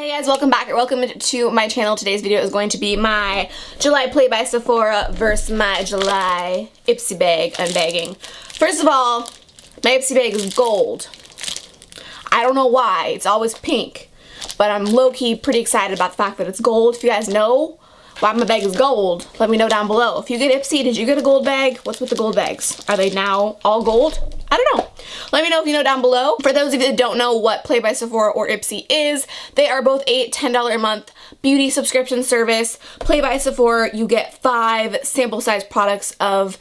Hey guys, welcome back or welcome to my channel. Today's video is going to be my July Play by Sephora versus my July Ipsy bag unbagging. First of all, my Ipsy bag is gold. I don't know why, it's always pink, but I'm low-key pretty excited about the fact that it's gold. If you guys know why my bag is gold, let me know down below. If you get Ipsy, did you get a gold bag? What's with the gold bags? Are they now all gold? I don't know. Let me know if you know down below. For those of you that don't know what Play by Sephora or Ipsy is, they are both a $10 a month beauty subscription service. Play by Sephora, you get 5 sample size products of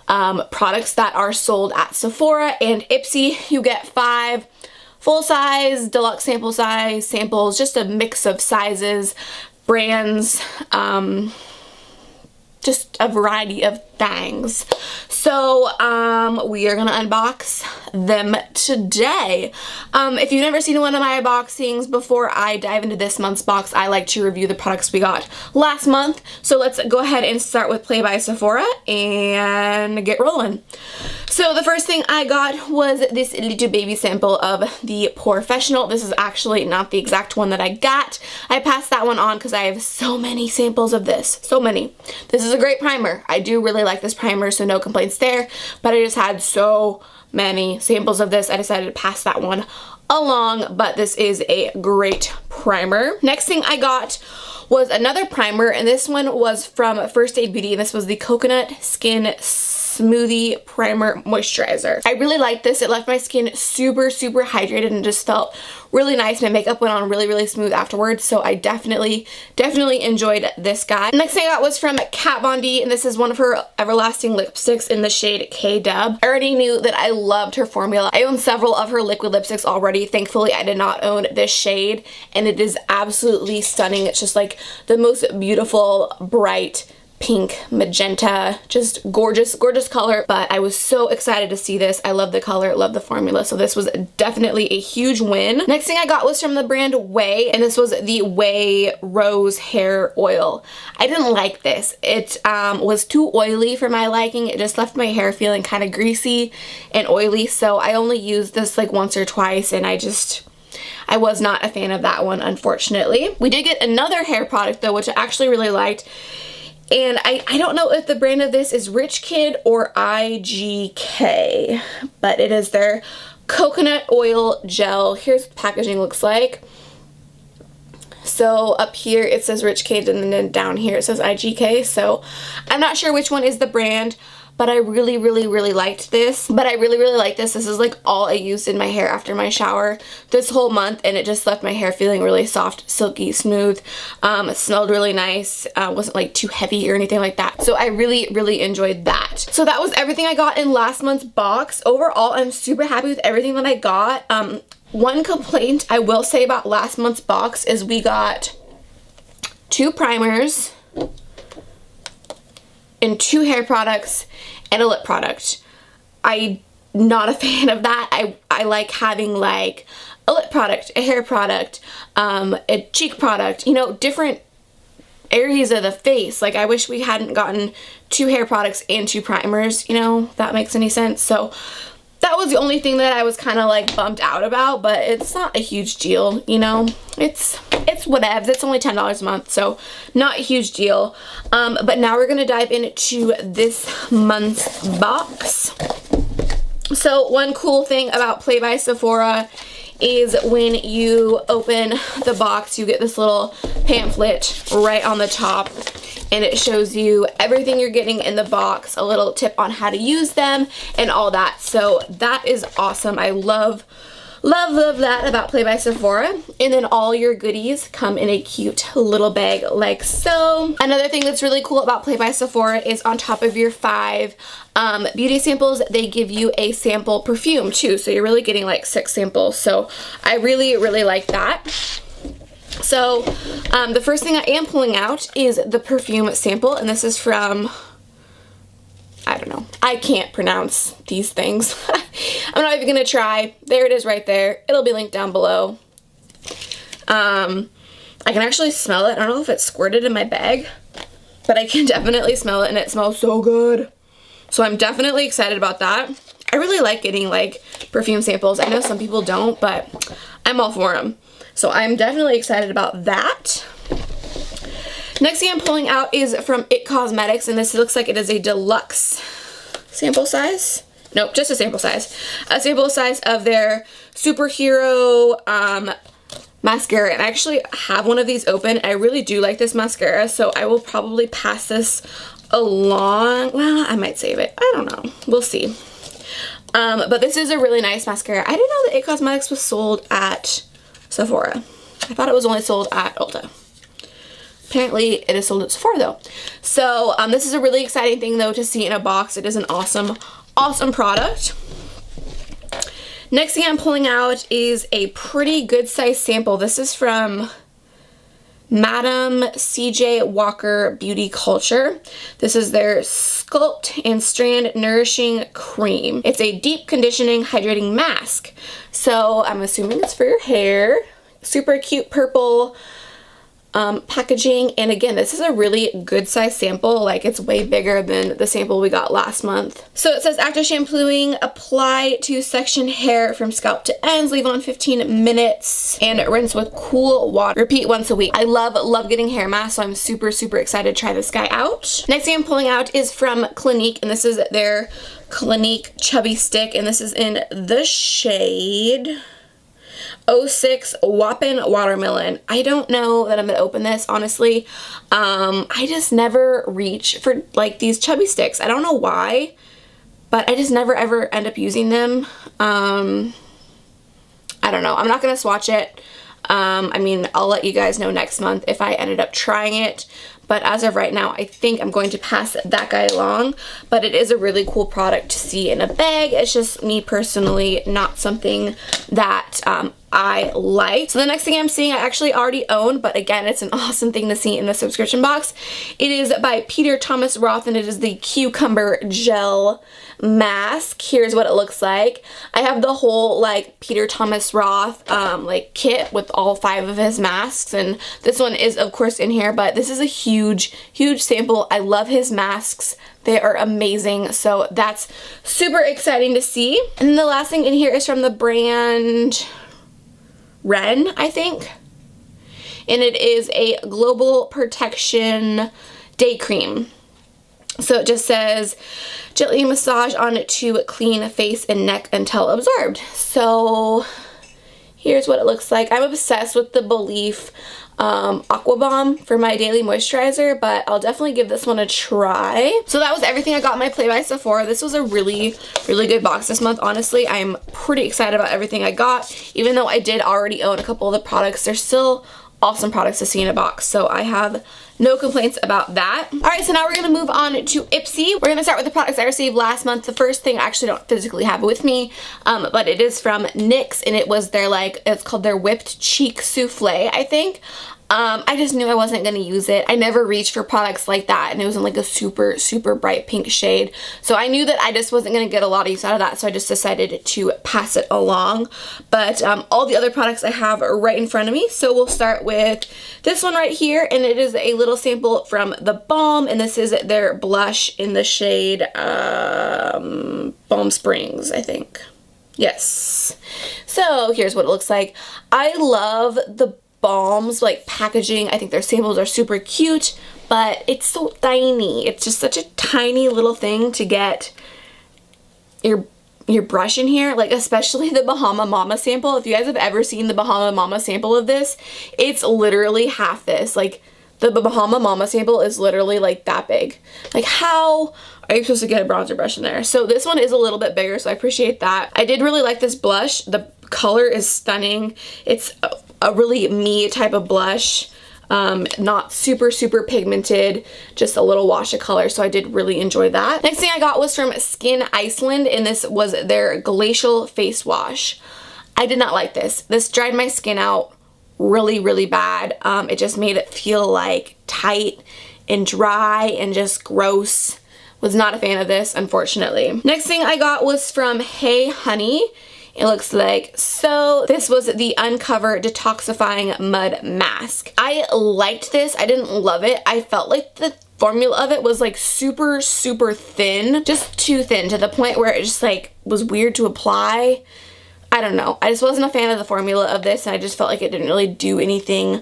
products that are sold at Sephora, and Ipsy, you get 5 full size, deluxe sample size samples, just a mix of sizes, brands, just a variety of things. So we are gonna unbox them today. If you've never seen one of my unboxings, before I dive into this month's box, I like to review the products we got last month. So let's go ahead and start with Play by Sephora and get rolling. So the first thing I got was this little baby sample of the Professional. This is actually not the exact one that I got. I passed that one on because I have so many samples of this. So many. This is a great primer. I do really like this primer, so no complaints there. But I just had so many samples of this, I decided to pass that one along. But this is a great primer. Next thing I got was another primer, and this one was from First Aid Beauty, and this was the Coconut Skin Smoothie Primer Moisturizer. I really liked this. It left my skin super hydrated and just felt really nice. My makeup went on really smooth afterwards, so I definitely enjoyed this guy. Next thing I got was from Kat Von D, and this is one of her everlasting lipsticks in the shade K-Dub. I already knew that I loved her formula. I own several of her liquid lipsticks already. Thankfully, I did not own this shade, and it is absolutely stunning. It's just like the most beautiful, bright, pink, magenta, just gorgeous color. But I was so excited to see this. I love the color, love the formula, so this was definitely a huge win. Next thing I got was from the brand Way, and this was the Way Rose Hair Oil. I didn't like this. It was too oily for my liking. It just left my hair feeling kind of greasy and oily, so I only used this like once or twice, and I was not a fan of that one, unfortunately. We did get another hair product though, which I actually really liked. And I don't know if the brand of this is Rich Kid or IGK, but it is their coconut oil gel. Here's what the packaging looks like. So up here it says Rich Kid, and then down here it says IGK. So I'm not sure which one is the brand, but I really liked this. This is like all I used in my hair after my shower this whole month, and it just left my hair feeling really soft, silky, smooth. It smelled really nice. Wasn't like too heavy or anything like that. So I really enjoyed that. So that was everything I got in last month's box. Overall, I'm super happy with everything that I got. One complaint I will say about last month's box is we got 2 primers and 2 hair products and a lip product. I'm not a fan of that. I like having like a lip product, a hair product, a cheek product, you know, different areas of the face. Like I wish we hadn't gotten 2 hair products and 2 primers, you know, if that makes any sense. So that was the only thing that I was kind of like bummed out about, but it's not a huge deal, you know. It's whatevs. It's only $10 a month, so not a huge deal. But now we're gonna dive into this month's box. So one cool thing about Play by Sephora is when you open the box, you get this little pamphlet right on the top, and it shows you everything you're getting in the box, a little tip on how to use them and all that. So that is awesome. I love that about Play by Sephora. And then all your goodies come in a cute little bag like so. Another thing that's really cool about Play by Sephora is on top of your 5 beauty samples, they give you a sample perfume too. So you're really getting like 6 samples. So I really like that. So the first thing I am pulling out is the perfume sample, and this is from, I don't know, I can't pronounce these things. I'm not even gonna try. There it is right there. It'll be linked down below. I can actually smell it. I don't know if it's squirted in my bag, but I can definitely smell it, and it smells so good. So I'm definitely excited about that. I really like getting like perfume samples. I know some people don't, but I'm all for them. So I'm definitely excited about that. Next thing I'm pulling out is from It Cosmetics, and this looks like it is a deluxe sample size. Nope, just a sample size. A sample size of their superhero mascara, and I actually have one of these open. I really do like this mascara, so I will probably pass this along. Well, I might save it. I don't know. We'll see. But this is a really nice mascara. I didn't know that It Cosmetics was sold at Sephora. I thought it was only sold at Ulta. Apparently it is sold at Sephora though. So this is a really exciting thing though to see in a box. It is an awesome product. Next thing I'm pulling out is a pretty good size sample. This is from Madam CJ Walker Beauty Culture. This is their Sculpt and Strand Nourishing Cream. It's a deep conditioning hydrating mask. So I'm assuming it's for your hair. Super cute purple packaging, and again, this is a really good size sample. Like, it's way bigger than the sample we got last month. So it says, after shampooing, apply to section hair from scalp to ends, leave on 15 minutes, and rinse with cool water. Repeat once a week. I love getting hair masks, so I'm super excited to try this guy out. Next thing I'm pulling out is from Clinique, and this is their Clinique Chubby Stick, and this is in the shade 06 Whoppin' Watermelon. I don't know that I'm gonna open this, honestly. I just never reach for like these chubby sticks. I don't know why, but I just never ever end up using them. I don't know. I'm not gonna swatch it. I mean, I'll let you guys know next month if I ended up trying it. But as of right now, I think I'm going to pass that guy along. But it is a really cool product to see in a bag. It's just me personally, not something that I like. So the next thing I'm seeing, I actually already own, but again, it's an awesome thing to see in the subscription box. It is by Peter Thomas Roth, and it is the Cucumber Gel Mask. Here's what it looks like. I have the whole like Peter Thomas Roth like kit with all 5 of his masks, and this one is of course in here, but this is a huge sample. I love his masks. They are amazing, so that's super exciting to see. And the last thing in here is from the brand Ren, I think, and it is a Global Protection Day Cream. So it just says, gently massage on to clean face and neck until absorbed. So here's what it looks like. I'm obsessed with the Belief Aqua Bomb for my daily moisturizer, but I'll definitely give this one a try. So that was everything I got in my Play by Sephora. This was a really good box this month. Honestly, I'm pretty excited about everything I got. Even though I did already own a couple of the products, they're still awesome products to see in a box, so I have no complaints about that. Alright, so now we're going to move on to Ipsy. We're going to start with the products I received last month. The first thing I actually don't physically have with me, but it is from NYX, and it was their it's called their Whipped Cheek Souffle, I think. I just knew I wasn't going to use it. I never reached for products like that, and it was in like a super bright pink shade. So I knew that I just wasn't going to get a lot of use out of that, so I just decided to pass it along. But all the other products I have are right in front of me. So we'll start with this one right here, and it is a little sample from the Balm, and this is their blush in the shade Balm Springs, I think. Yes. So here's what it looks like. I love the Balm's like packaging. I think their samples are super cute, but it's so tiny. It's just such a tiny little thing to get your brush in here, like especially the Bahama Mama sample. If you guys have ever seen the Bahama Mama sample of this, it's literally half this. Like the Bahama Mama sample is literally like that big. Like, how are you supposed to get a bronzer brush in there? So this one is a little bit bigger, so I appreciate that. I did really like this blush. The color is stunning. It's a really me type of blush, not super pigmented, just a little wash of color, so I did really enjoy that. Next thing I got was from Skin Iceland, and this was their Glacial Face Wash. I did not like this. This dried my skin out really bad. It just made it feel like tight and dry and just gross. Was not a fan of this, unfortunately. Next thing I got was from Hey Honey. It looks like so. This was the Uncover Detoxifying Mud Mask. I liked this. I didn't love it. I felt like the formula of it was like super thin, just too thin, to the point where it just like was weird to apply. I don't know. I just wasn't a fan of the formula of this, and I just felt like it didn't really do anything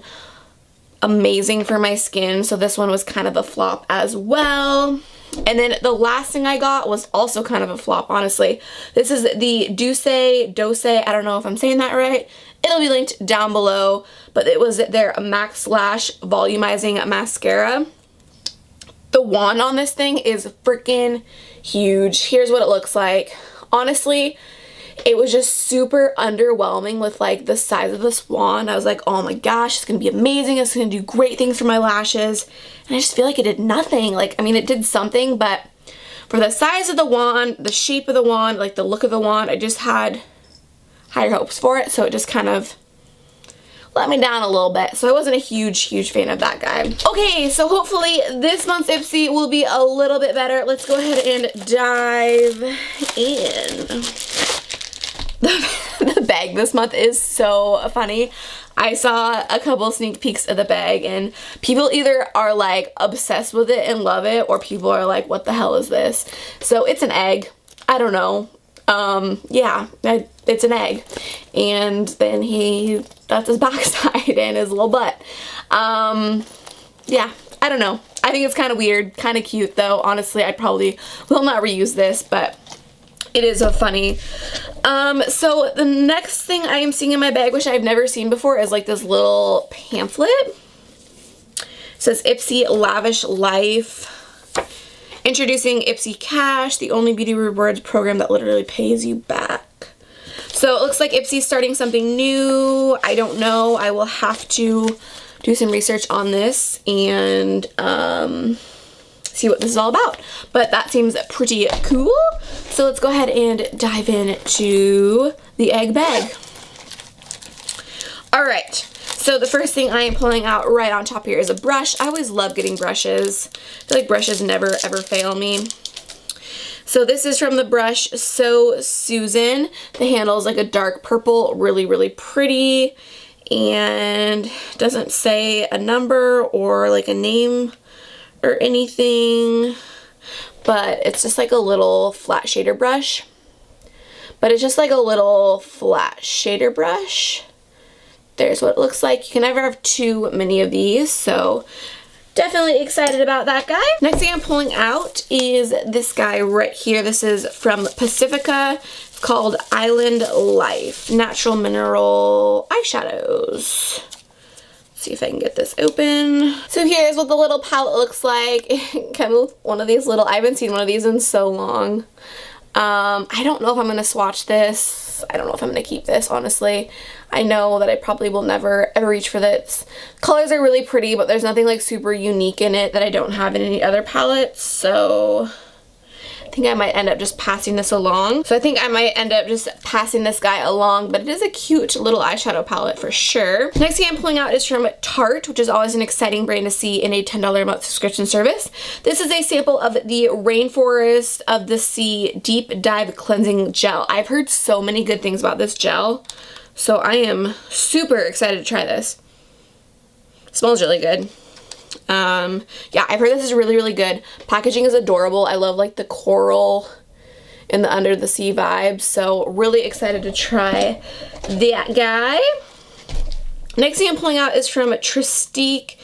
amazing for my skin. So this one was kind of a flop as well. And then the last thing I got was also kind of a flop, honestly. This is the doucce, I don't know if I'm saying that right. It'll be linked down below, but it was their Max Lash Volumizing Mascara. The wand on this thing is freaking huge. Here's what it looks like. Honestly, it was just super underwhelming with like the size of this wand. I was like, oh my gosh, it's gonna be amazing. It's gonna do great things for my lashes. And I just feel like it did nothing. Like, I mean, it did something, but for the size of the wand, the shape of the wand, like the look of the wand, I just had higher hopes for it. So it just kind of let me down a little bit. So I wasn't a huge fan of that guy. Okay, so hopefully this month's Ipsy will be a little bit better. Let's go ahead and dive in. The bag this month is so funny. I saw a couple sneak peeks of the bag, and people either are like obsessed with it and love it, or people are like, what the hell is this? So it's an egg. I don't know. Yeah, it's an egg. And then that's his backside and his little butt. Yeah, I don't know. I think it's kind of weird, kind of cute though. Honestly, I probably will not reuse this, but it is so funny. So the next thing I am seeing in my bag, which I've never seen before, is like this little pamphlet. It says Ipsy Lavish Life. Introducing Ipsy Cash, the only beauty rewards program that literally pays you back. So it looks like Ipsy's starting something new. I don't know. I will have to do some research on this and see what this is all about. But that seems pretty cool. So let's go ahead and dive into the egg bag. All right. So the first thing I am pulling out right on top here is a brush. I always love getting brushes. I feel like brushes never ever fail me. So this is from the brush So Susan. The handle is like a dark purple, really pretty, and doesn't say a number or like a name or anything, but it's just like a little flat shader brush. But it's just like a little flat shader brush. There's what it looks like. You can never have too many of these, so definitely excited about that guy. Next thing I'm pulling out is this guy right here. This is from Pacifica. It's called Island Life Natural Mineral Eyeshadows. Let's see if I can get this open. So here's what the little palette looks like. It came with one of these little, I haven't seen one of these in so long. I don't know if I'm going to swatch this. I don't know if I'm going to keep this, honestly. I know that I probably will never ever reach for this. Colors are really pretty, but there's nothing like super unique in it that I don't have in any other palettes, so I think I might end up just passing this along. But it is a cute little eyeshadow palette for sure. Next thing I'm pulling out is from Tarte, which is always an exciting brand to see in a $10 a month subscription service. This is a sample of the Rainforest of the Sea Deep Dive Cleansing Gel. I've heard so many good things about this gel, so I am super excited to try this. It smells really good. Yeah, I've heard this is really good. Packaging is adorable. I love like the coral and the under the sea vibes, so really excited to try that guy. Next thing I'm pulling out is from Toreutique,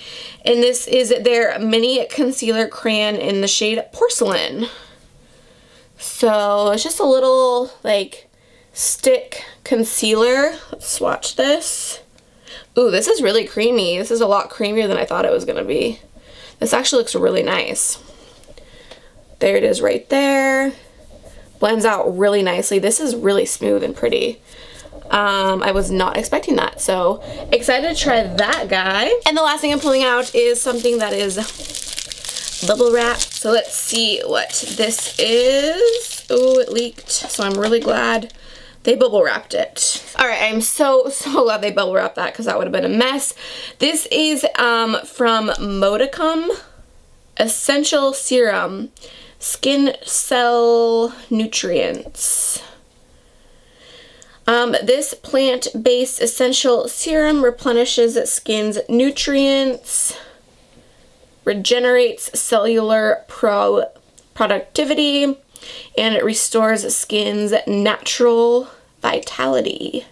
and this is their mini concealer crayon in the shade Porcelain. So it's just a little like stick concealer. Let's swatch this. Ooh, this is really creamy. This is a lot creamier than I thought it was gonna be. This actually looks really nice. There it is right there. Blends out really nicely. This is really smooth and pretty. I was not expecting that, so excited to try that guy. And the last thing I'm pulling out is something that is bubble wrap. So let's see what this is. Oh, it leaked, so I'm really glad they bubble wrapped it. All right, I'm so glad they bubble wrapped that, because that would have been a mess. This is from Modicum Essential Serum Skin Cell Nutrients. This plant-based essential serum replenishes skin's nutrients, regenerates cellular productivity, and it restores skin's natural Vitality.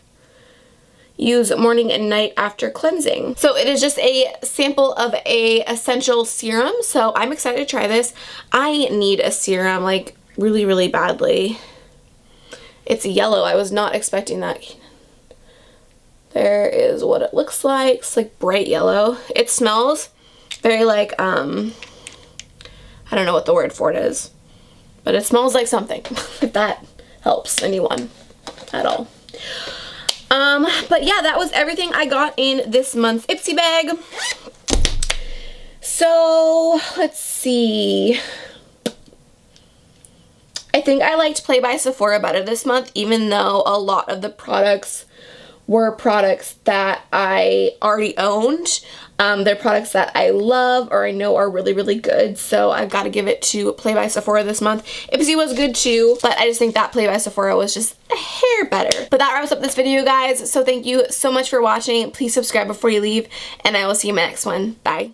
Use morning and night after cleansing. So it is just a sample of a essential serum. So I'm excited to try this. I need a serum like really, really badly. It's yellow. I was not expecting that. There is what it looks like. It's like bright yellow. It smells very like, I don't know what the word for it is, but it smells like something, if that helps anyone at all. But yeah, that was everything I got in this month's Ipsy bag. So let's see. I think I liked Play by Sephora better this month, even though a lot of the products were products that I already owned. They're products that I love or I know are really, really good. So I've got to give it to Play by Sephora this month. Ipsy was good too, but I just think that Play by Sephora was just a hair better. But that wraps up this video, guys. So thank you so much for watching. Please subscribe before you leave, and I will see you in my next one. Bye.